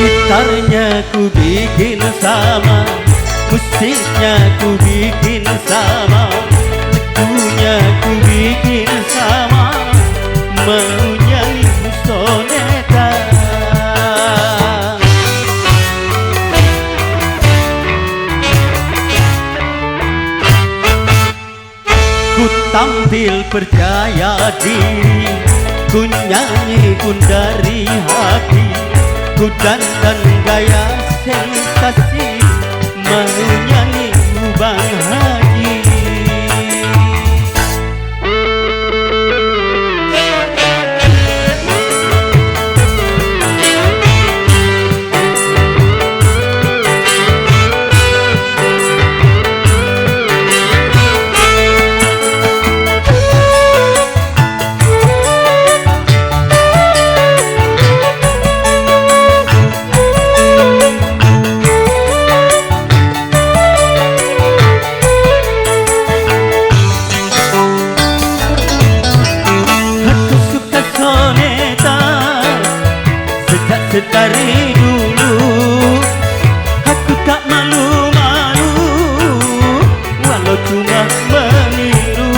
Gitarnya ku bikin sama, musiknya ku bikin sama, lagunya ku bikin sama, mau nyanyi soneta. Ku tampil percaya diri, ku nyanyi pun dari hati, ku dandan gaya sensasi, mau nyanyi Bang Haji. Dari dulu aku tak malu-malu, walau cuma meniru.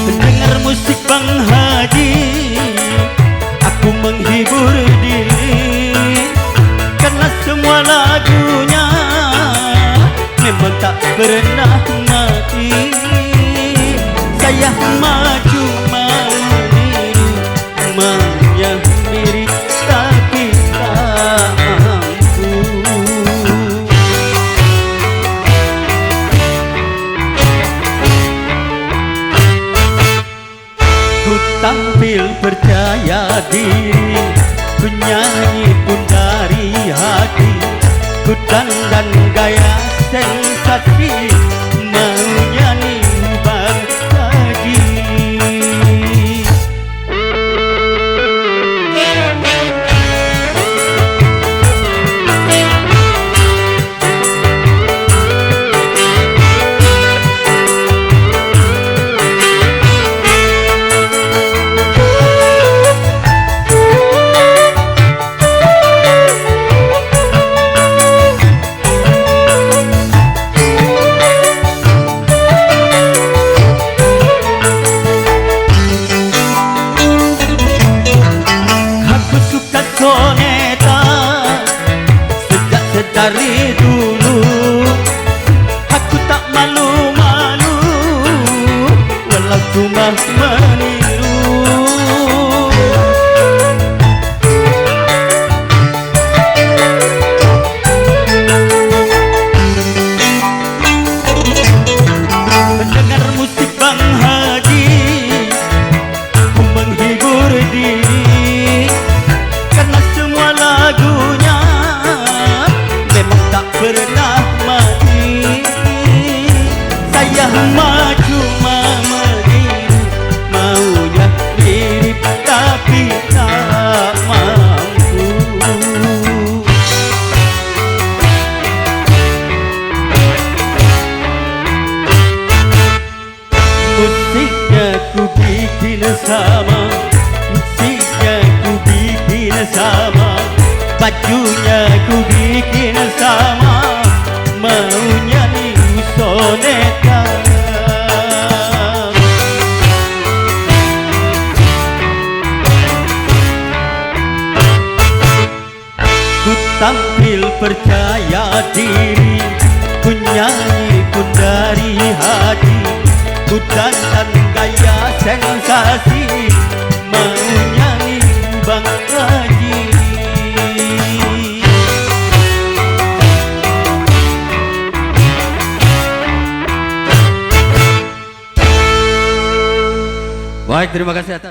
Mendengar musik Bang Haji, aku menghibur diri, karena semua lagunya memang tak pernah mati. Saya maju mau niru, maunya mirip tapi tak mampu. Ku tampil percaya diri, ku nyanyi pun dari hati, ku dandan gaya sensasi, mau nyanyi Bang Haji. Dari dulu aku tak malu-malu, walau cuma meniru. Mendengar musik Bang Haji, aku menghibur diri, karena semua lagunya memang tak pernah mati. Saya maju meniru, maunya mirip tapi tak mampu. Musiknya ku bikin sama, musiknya ku bikin sama, bajunya ku bikin sama, mau nyanyi soneta. Ku tampil percaya diri, ku nyanyi pun dari hati, ku dandan gaya sensasi, mau nyanyi Bang Haji. Baik, terima kasih atas